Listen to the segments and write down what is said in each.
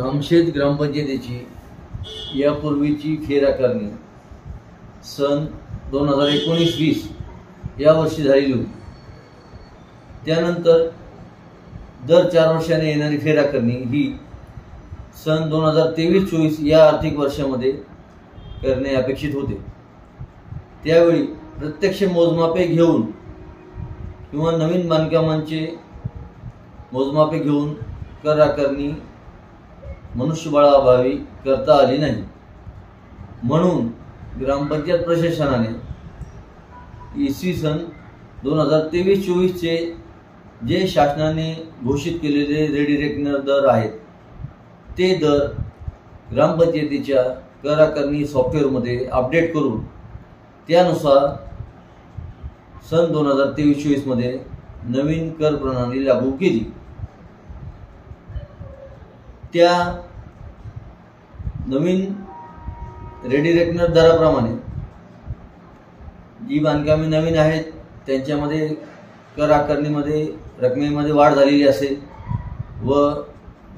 कामशेत ग्रामपंचायतीची यापूर्वीची फेराकारणी सन 2019-20 या वर्षी झालेली होती। त्यानंतर दर 4 वर्षांनी येणारी फेराकारणी ही सन 2023-24 या आर्थिक वर्षामध्ये करणे अपेक्षित होते। त्यावेळी प्रत्यक्ष मोजमापे घेऊन किंवा नवीन बांधकामांचे मोजमापे घेऊन कर आकारणी मनुष्यबळाअभावी करता आली नाही। म्हणून ग्रामपंचायत प्रशासनाने इसवी सन 2023-24 चे जे शासनाने घोषित केलेले रेडी रेकनर दर आहेत ते दर ग्रामपंचायतीच्या कर आकारणी सॉफ्टवेअरमध्ये अपडेट करून त्यानुसार सन 2023-24 मध्ये नवीन कर प्रणाली लागू केली। त्या नवीन रेडी रेकनर दराप्रमाणे जी बांधकामे नवीन आहेत त्यांच्यामध्ये कर आकारणीमध्ये रकमेमध्ये वाढ झालेली असेल व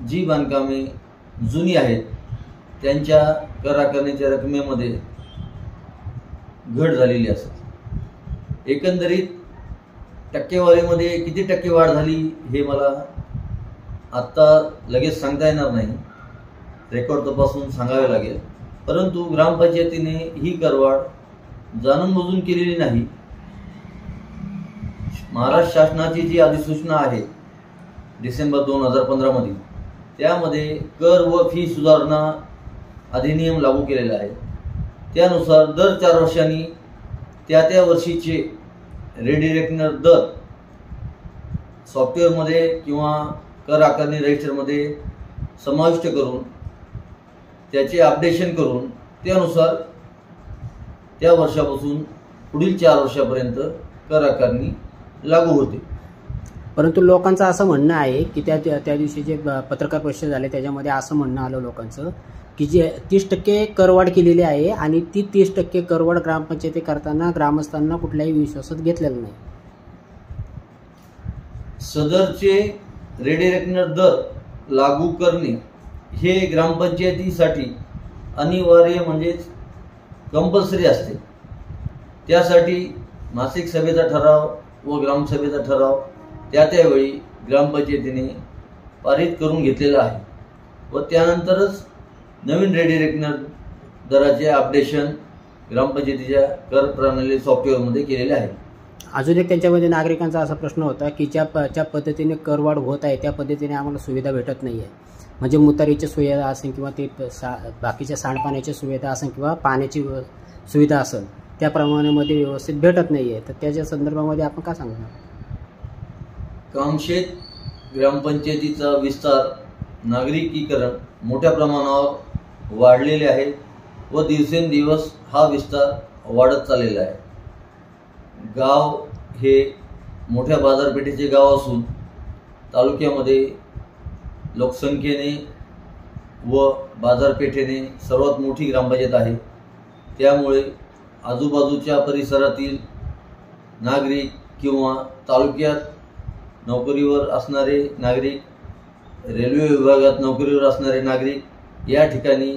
जी बांधकामे जुनी आहेत त्यांच्या कर आकारणीच्या रकमेमध्ये घट झालेली असेल। एकंदरीत टक्केवारीमध्ये किती टक्के वाढ झाली हे मला आत्ता लगेच सांगता येणार नाही, रेकॉर्ड तपासून सांगावे लागेल। परंतु ग्रामपंचायतीने ही करवाढ जाणून बुजून केलेली नाही। महाराष्ट्र शासनाची जी अधिसूचना आहे डिसेंबर 2015 मध्ये त्यामध्ये कर व फी सुधारणा अधिनियम लागू केलेला आहे। त्यानुसार दर 4 वर्षांनी त्या वर्षीचे रेडी रेकनर दर सॉफ्टवेअरमध्ये किंवा कर आकारणी रजिस्टरमध्ये समाविष्ट करून त्याचे अपडेशन करून त्यानुसार त्या वर्षापासून पुढील 4 वर्षापर्यंत कर आकारणी लागू होते। परंतु लोकांचं असं म्हणणं आहे की त्या दिवशी जे पत्रकार परिषद झाले त्याच्यामध्ये असं म्हणणं आलं लोकांचं की जे 30% करवाढ केलेली आहे आणि ती 30% करवाढ ग्रामपंचायती करताना ग्रामस्थांना कुठल्याही विश्वासात घेतलेलं नाही। सदरचे रेडी रेकनर दर लागू करणे हे ग्रामपंचायतीसाठी अनिवार्य म्हणजेच कंपल्सरी असते। त्यासाठी मासिक सभेचा ठराव व ग्रामसभेचा ठराव त्यावेळी ग्रामपंचायतीने पारित करून घेतलेला आहे व त्यानंतरच नवीन रेडी रेकनर दराचे अपडेशन ग्रामपंचायतीच्या कर प्रणाली सॉफ्टवेअरमध्ये केलेले आहे। अजून एक त्यांच्यामध्ये नागरिकांचा असा प्रश्न होता की ज्या पद्धतीने करवाढ होत आहे त्या पद्धतीने आम्हाला सुविधा भेटत नाही आहे, म्हणजे मुतारीची सुविधा असेल किंवा ते बाकीच्या सांडपाण्याची सुविधा असेल किंवा पाण्याची सुविधा असेल त्याप्रमाणे मध्ये व्यवस्थित भेटत नाही आहे, तर त्याच्या संदर्भामध्ये आपण काय सांगणार? कामशेत ग्रामपंचायतीचा विस्तार नागरिकीकरण मोठ्या प्रमाणावर वाढलेले आहे व दिवसेंदिवस हा विस्तार वाढत चाललेला आहे। गाव हे मोठ्या बाजारपेठेचे गाव असून तालुक्यामध्ये लोकसंख्येने व बाजारपेठेने सर्वात मोठी ग्रामपंचायत आहे। त्यामुळे आजूबाजूच्या परिसरातील नागरिक किंवा तालुक्यात नोकरीवर असणारे नागरिक, रेल्वे विभागात नोकरीवर असणारे नागरिक या ठिकाणी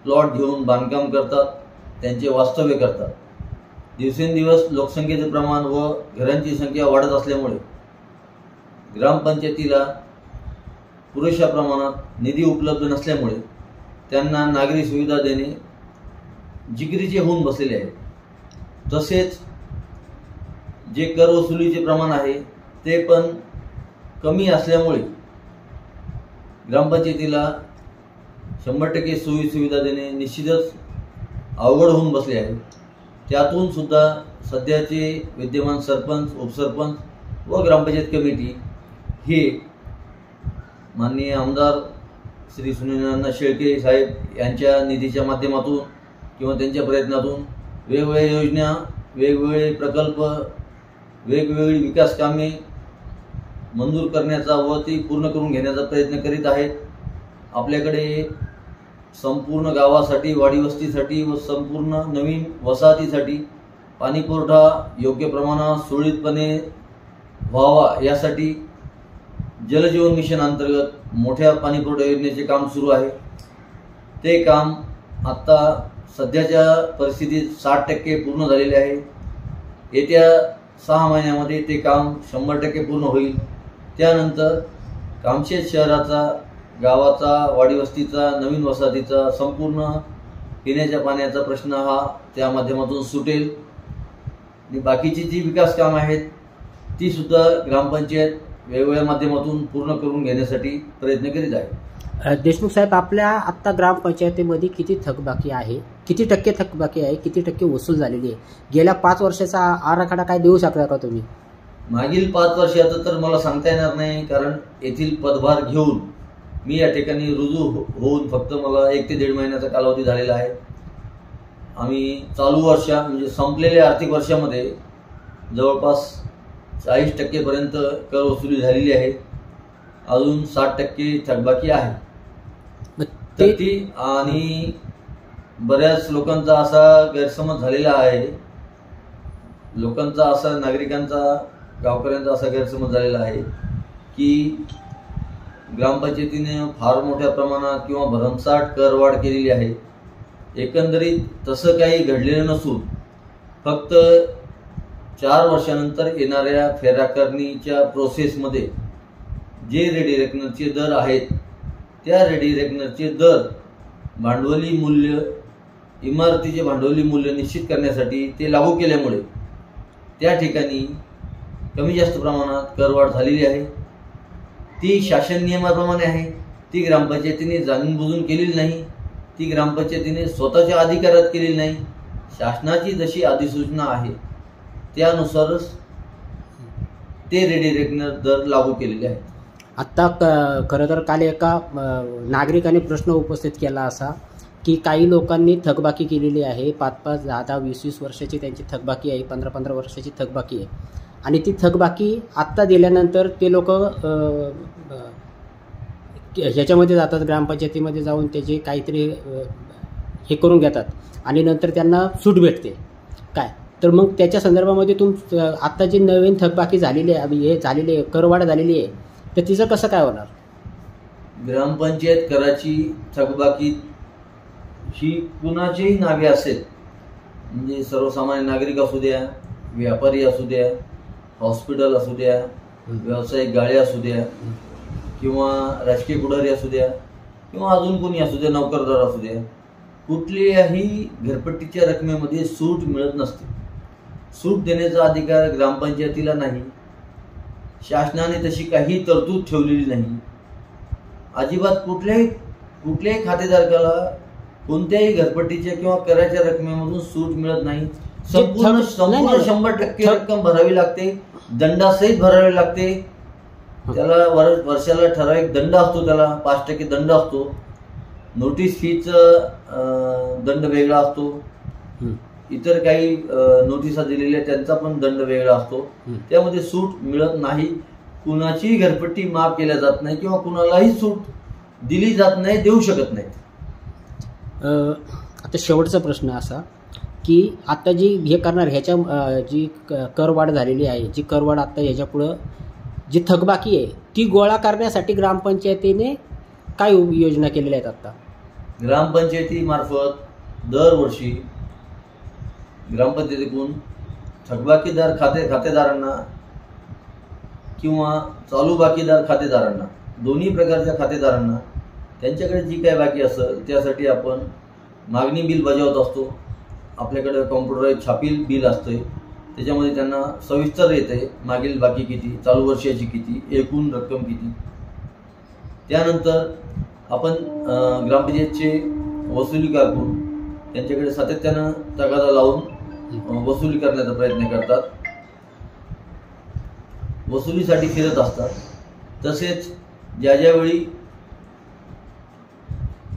प्लॉट घेऊन बांधकाम करतात, त्यांचे वास्तव्य करतात। दिवसेंदिवस लोकसंख्येचे प्रमाण व घरांची संख्या वाढत असल्यामुळे ग्रामपंचायतीला पुरेशा प्रमाणात निधी उपलब्ध नसल्यामुळे त्यांना नागरी सुविधा देणे जिकिरीचे होऊन बसलेले आहे। तसेच जे कर वसुलीचे प्रमाण आहे ते पण कमी असल्यामुळे ग्रामपंचायतीला 100% सोयी सुविधा देणे निश्चितच अवघड होऊन बसले आहे। त्यातून सुद्धा सध्याचे विद्यमान सरपंच, उपसरपंच व ग्रामपंचायत कमिटी हे माननीय आमदार श्री सुनील शेळके साहेब यांच्या निधीच्या माध्यमातून किंवा त्यांच्या प्रयत्नातून वेगवेगळ्या योजना, वेगवेगळे प्रकल्प, वेगवेगळी विकास कामे मंजूर करण्याचा व ती पूर्ण करून घेण्याचा प्रयत्न करीत आहेत। आपल्याकडे संपूर्ण गावासाठी, वाडी वस्तीसाठी व संपूर्ण नवीन वसाहतीसाठी पाणी पुरवठा योग्य प्रमाणात सुरळीतपणे व्हावा यासाठी जलजीवन मिशन अंतर्गत मोठ्या पाणीपुरवठा योजनेचे काम सुरू आहे. ते काम आता सध्याच्या परिस्थितीत 60% पूर्ण झालेले आहे. येत्या 6 महिन्यामध्ये ते काम 100% पूर्ण होईल. त्यानंतर कामशेत शहराचा, गावाचा, वाडीवस्तीचा, नवीन वसाहतीचा संपूर्ण पिण्याच्या पाण्याचा प्रश्न हा त्या माध्यमातून सुटेल. आणि बाकीची जी विकास कामं आहेत ती सुद्धा ग्रामपंचायत वेगवेगळ्या माध्यमातून पूर्ण करून घेण्यासाठी प्रयत्न करीत आहे. देशमुख साहेब, आपल्या आत्ता ग्रामपंचायतीमध्ये किती थकबाकी आहे, किती टक्के थकबाकी आहे, किती टक्के वसूल झालेली आहे? गेल्या 5 वर्षाचा आराखडा काय देऊ शकता का तुम्ही? मागील 5 वर्षाचं तर मला सांगता येणार नाही, कारण येथील पदभार घेऊन मी या ठिकाणी रुजू होऊन फक्त मला 1 ते 1.5 महिन्याचा कालावधी झालेला आहे. आम्ही चालू म्हणजे संपलेल्या आर्थिक वर्षामध्ये जवळपास 40% पर्यंत कर वसुली झालेली आहे. अजून 60% थकबाकी आहे. तर ती आणि बऱ्याच लोकांचा असा गैरसमज झालेला आहे, नागरिकांचा, गावकऱ्यांचा असा गैरसमज झालेला आहे की ग्रामपंचायतीने फार मोठ्या प्रमाणात किंवा भरमसाठ करवाढ केलेली आहे. एकंदरीत तसं काही घडलेलं नसून फक्त 4 वर्षानंतर येणाऱ्या फेराकरणीच्या प्रोसेसमध्ये जे रेडी रेकनरचे दर आहेत त्या रेडी रेकनरचे दर भांडवली मूल्य, इमारतीचे भांडवली मूल्य निश्चित करण्यासाठी ते लागू केल्यामुळे त्या ठिकाणी कमी जास्त प्रमाणात करवाढ झालेली आहे. ती शासन नियमाप्रमाणे आहे. ती ग्रामपंचायतीने जाणून केलेली नाही. ती ग्रामपंचायतीने स्वतःच्या अधिकारात केलेली नाही. शासनाची जशी अधिसूचना आहे त्यानुसारच ते रेडी रेकनर दर लागू केलेले आहेत. आत्ता खरं तर काल एका नागरिकाने प्रश्न उपस्थित केला असा की काही लोकांनी थकबाकी केलेली आहे, 5-5, 10-10, 20-20 वर्षाची त्यांची थकबाकी आहे, 15-15 वर्षाची थकबाकी आहे. आणि ती थकबाकी आत्ता दिल्यानंतर ते लोक ह्याच्यामध्ये जातात, ग्रामपंचायतीमध्ये जाऊन त्याचे काहीतरी हे करून घेतात आणि नंतर त्यांना सूट भेटते काय. तर मग त्याच्या संदर्भामध्ये आत्ता जी नवीन थकबाकी झालेली आहे, हे झालेली आहे, करवाढ झालेली आहे, तर तिचं कसं काय होणार? ग्रामपंचायत कराची थकबाकी ही कुणाचीही नावे असेल, म्हणजे सर्वसामान्य नागरिक असू द्या, व्यापारी असू द्या, हॉस्पिटल असू द्या, व्यावसायिक गाळे असू द्या, किंवा राजकीय पुढारी असू द्या, किंवा अजून कोणी असू द्या, नोकरदार असू द्या, कुठल्याही घरपट्टीच्या रकमेमध्ये सूट मिळत नसते. सूट देण्याचा अधिकार ग्रामपंचायतीला नाही. शासनाने तशी काही तरतूद ठेवलेली नाही. अजिबात कुठल्याही खातेदारकाला कोणत्याही घरपट्टीच्या किंवा कराच्या रकमेमधून सूट मिळत नाही. संपूर्ण 100% रक्कम भरावी लागते, दंडासहित भरावी लागते. त्याला वर्षाला ठराविक दंड असतो, त्याला 5% दंड असतो. नोटीस फीचा दंड वेगळा असतो. इतर काही नोटिसा दिलेल्या त्यांचा पण दंड वेगळा असतो. त्यामध्ये सूट मिळत नाही. कुणाचीही घरपट्टी माफ केल्या जात नाही किंवा कुणालाही सूट दिली जात नाही, देऊ शकत नाही. आता शेवटचा प्रश्न असा की आता जी हे करणार ह्याच्या जी करवाढ झालेली आहे, जी करवाढ आता ह्याच्यापुढं जी थकबाकी आहे ती गोळा करण्यासाठी ग्रामपंचायतीने काय योजना केलेल्या आहेत? आता ग्रामपंचायतीमार्फत दरवर्षी ग्रामपंचायतीकडून थकबाकीदार खातेदारांना किंवा चालू बाकीदार खातेदारांना, दोन्ही प्रकारच्या खातेदारांना त्यांच्याकडे जी काय बाकी असेल त्यासाठी आपण मागणी बिल बजावत असतो. आपल्याकडे कॉम्प्युटराइज छापील बिल असते, त्याच्यामध्ये त्यांना सविस्तर येते मागील बाकी किती, चालू वर्षाची किती, एकूण रक्कम किती. त्यानंतर आपण ग्रामपंचायतचे वसुली कारकून त्यांच्याकडे सातत्यानं तगादा लावून वसुली करण्याचा प्रयत्न करतात, वसुलीसाठी फिरत असतात. तसेच ज्यावेळी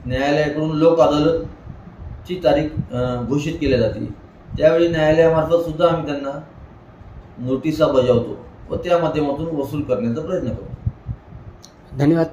न्यायालयाकडून लोक अदालतची तारीख घोषित केली जाते त्यावेळी न्यायालयामार्फत सुद्धा आम्ही त्यांना नोटिसा बजावतो व त्या माध्यमातून वसूल करण्याचा प्रयत्न करतो. धन्यवाद.